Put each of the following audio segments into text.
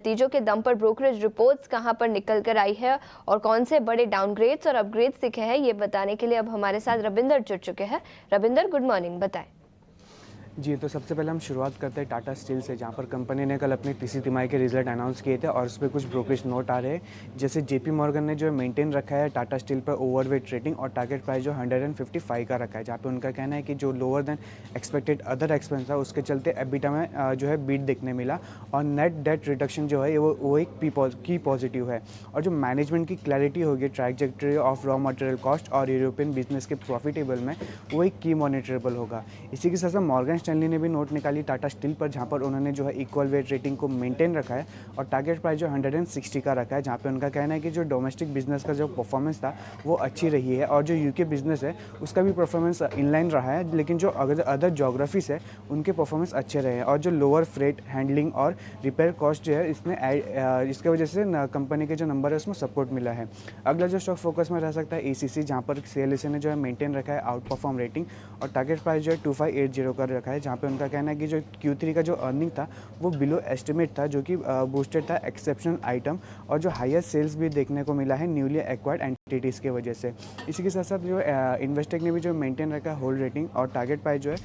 नतीजों के दम पर ब्रोकरेज रिपोर्ट्स कहां पर निकल कर आई है और कौन से बड़े डाउनग्रेड्स और अपग्रेड्स दिखे हैं, ये बताने के लिए अब हमारे साथ रविंदर जुड़ चुके हैं। रविंदर, गुड मॉर्निंग, बताएं। जी, तो सबसे पहले हम शुरुआत करते हैं टाटा स्टील से, जहाँ पर कंपनी ने कल अपनी तीसरी तिमाही के रिजल्ट अनाउंस किए थे और उस पर कुछ ब्रोकरेज नोट आ रहे हैं। जैसे जेपी मॉर्गन ने जो मेंटेन रखा है टाटा स्टील पर ओवरवेट रेटिंग और टारगेट प्राइस जो 155 का रखा है, जहाँ पे उनका कहना है कि जो lower than expected other expense था उसके चलते एबिटा में जो है बीट देखने मिला और नेट डेट रिडक्शन जो है वो एक की पॉजिटिव है। और जो मैनेजमेंट की क्लैरिटी होगी trajectory of raw material cost और यूरोपियन बिजनेस के प्रॉफिटेबल में, वो एक की मॉनिटरेबल होगा। इसी के साथ साथ मॉर्गन स्टैनली ने भी नोट निकाली टाटा स्टील पर, जहां पर उन्होंने जो है इक्वल वेट रेटिंग को मेंटेन रखा है और टारगेट प्राइस जो 160 का रखा है, जहां पे उनका कहना है कि जो डोमेस्टिक बिजनेस का जो परफॉर्मेंस था वो अच्छी रही है और जो यूके बिजनेस है उसका भी परफॉर्मेंस इनलाइन रहा है, लेकिन जो अदर जोग्राफीज है उनके परफॉर्मेंस अच्छे रहे हैं और जो लोअर फ्रेट हैंडलिंग और रिपेयर कॉस्ट जो है इसके वजह से कंपनी के जो नंबर है उसमें सपोर्ट मिला है। अगला जो स्टॉक फोकस में रह सकता है एसीसी, जहां पर सीएलएसए ने जो है मेंटेन रखा है आउट परफॉर्म रेटिंग और टारगेट प्राइस जो है 2580 का रखा है, जहां पे उनका कहना है कि जो Q3 का जो अर्निंग था वो बिलो एस्टिमेट था, जो कि बूस्टेड था एक्सेप्शनल आइटम और जो हायर सेल्स भी देखने को मिला है न्यूली एक्वायर्ड एंटिटीज़ की वजह से। इसी के साथ साथ जो इन्वेस्टेक ने भी जो मेंटेन रखा है होल्ड रेटिंग और टारगेट प्राइस जो है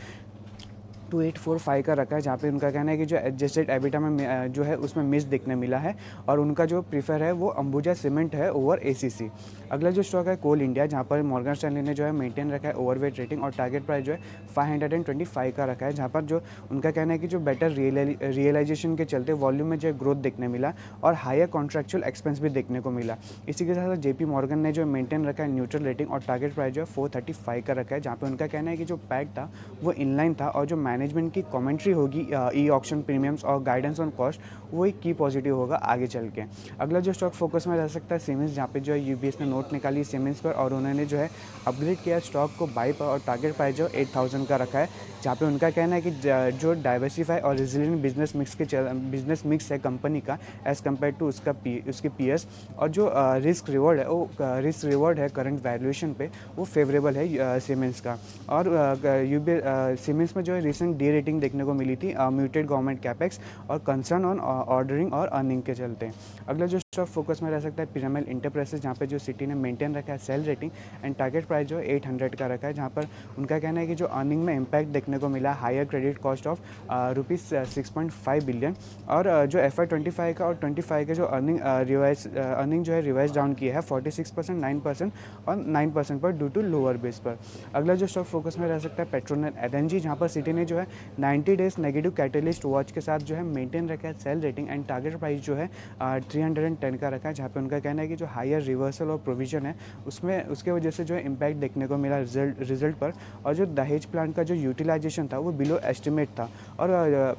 2845 का रखा है, जहाँ पे उनका कहना है कि जो एडजस्टेड एबिटा में जो है उसमें मिस देखने मिला है और उनका जो प्रीफर है वो अंबुजा सीमेंट है ओवर एसीसी। अगला जो स्टॉक है कोल इंडिया, जहाँ पर मॉर्गन स्टैनली ने जो है मेंटेन रखा है ओवरवेट रेटिंग और टारगेट प्राइस जो है 525 का रखा है, जहाँ पर जो उनका कहना है कि जो बेटर रियलाइजेशन के चलते वॉल्यूम में जो है ग्रोथ देखने मिला और हायर कॉन्ट्रैक्चुअल एक्सपेंस भी देखने को मिला। इसी के साथ साथ जेपी मॉर्गन ने जो मेंटेन रखा है न्यूट्रल रेटिंग और टारगेट प्राइस जो है 435 का रखा है, जहाँ पे उनका कहना है कि जो पैट था वो इनलाइन था और जो मैनेजमेंट की कमेंट्री होगी ई ऑक्शन प्रीमियम्स और गाइडेंस ऑन कॉस्ट वो एक की पॉजिटिव होगा आगे चल के। अगला जो स्टॉक फोकस में रह सकता है सीमेंस, जहाँ पे जो है यूबीएस ने नोट निकाली सीमेंस पर और उन्होंने जो है अपग्रेड किया स्टॉक को बाई पर और टारगेट प्राइस जो 8000 का रखा है, जहाँ पे उनका कहना है कि जो डाइवर्सिफाई और रेजिलिएंट बिजनेस मिक्स है कंपनी का एज़ कम्पेयर टू उसके पीएस और जो रिस्क रिवॉर्ड है करंट वैल्यूएशन पे वो फेवरेबल है सीमेंस का। और सीमेंस में जो है रिसेंट डी रेटिंग देखने को मिली थी म्यूटेड गवर्नमेंट कैपेक्स और कंसर्न ऑन ऑर्डरिंग और अर्निंग के चलते। अगला जो स्टॉक फोकस में रह सकता है पिरामिड इंटरप्राइजेस, जहाँ पे जो सिटी ने मेंटेन रखा है sell rating and target price जो 800 का रखा है, जहाँ पर उनका कहना है कि जो अर्निंग में इम्पैक्ट देखने को मिला higher credit cost of ₹6.5 billion और जो FY25 का और 25 का जो अर्निंग जो है रिवाइज डाउन किया है 46%, 9% और 9% पर ड्यू टू लोअर बेस पर। अगला जो स्टॉक फोकस में रह सकता है पेट्रोनेट एलएनजी, जहाँ पर सिटी ने जो है 90 डेज नेगेटिव कैटलिस्ट वॉच के साथ जो है मेंटेन रखा है sell rating and target price जो है 310 का रखा है, जहाँ पे उनका कहना है कि जो हायर रिवर्सल और प्रोविजन है उसमें उसके वजह से जो है इम्पैक्ट देखने को मिला रिजल्ट पर और जो दहेज प्लांट का जो यूटिलाइजेशन था वो बिलो एस्टिमेट था और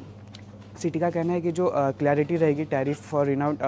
सिटी का कहना है कि जो क्लैरिटी रहेगी टैरिफ फॉर रिनाउंड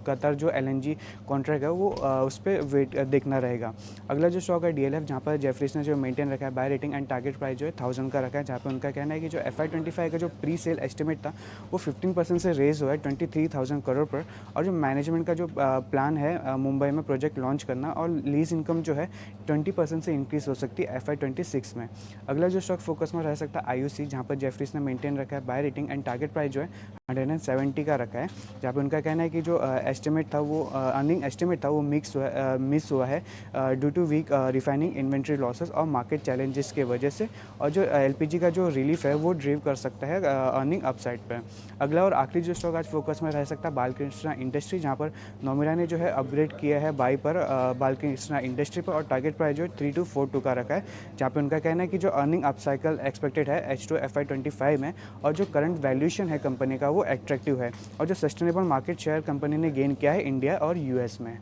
कतर जो एलएनजी कॉन्ट्रैक्ट है वो उस पर वेट देखना रहेगा। अगला जो स्टॉक है डीएलएफ, जहाँ पर जेफरीज ने जो मेंटेन रखा है buy rating and target price जो है 1000 का रखा है, जहाँ पर उनका कहना है कि जो FY25 का जो प्री सेल एस्टिमेट था वो 15% से रेज हुआ है 23,000 करोड़ पर और जो मैनेजमेंट का जो प्लान है मुंबई में प्रोजेक्ट लॉन्च करना और लीज इनकम जो है 20% से इंक्रीज हो सकती है FY26 में। अगला जो स्टॉक फोकस में रह सकता है IOC, जहाँ पर जेफरीज ने मेंटेन रखा है buy rating and target price जो है 170 का रखा है, जहाँ पे उनका कहना है कि जो एस्टिमेट था वो अर्निंग एस्टिमेट था वो मिस हुआ है due to weak refining inventory losses और मार्केट चैलेंजेस के वजह से और जो एलपीजी का जो रिलीफ है वो ड्राइव कर सकता है अर्निंग अपसाइड पे। अगला और आखिरी जो स्टॉक आज फोकस में रह सकता है बालकृष्णा इंडस्ट्री, जहाँ पर नोमिरा ने जो है अपग्रेड किया है बाई पर बालकृष्णा इंडस्ट्री पर और टारगेट प्राइस जो है 3242 का रखा है, जहाँ पे उनका कहना है कि जो अर्निंग अपसाइकल एक्सपेक्टेड है H2 FY25 में और जो करंट वैल्यूएशन है कंपनी का वो एट्रैक्टिव है और जो सस्टेनेबल मार्केट शेयर कंपनी ने गेन किया है इंडिया और यूएस में।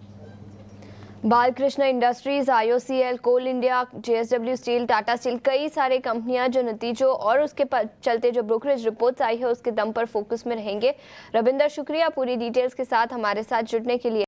Balkrishna Industries, IOCL, Coal India, JSW steel, Tata steel, कई सारे कंपनियां जो नतीजों और उसके चलते जो ब्रोकरेज रिपोर्ट्स आई है उसके दम पर फोकस में रहेंगे। रविंदर, शुक्रिया पूरी डिटेल्स के साथ हमारे साथ जुड़ने के लिए।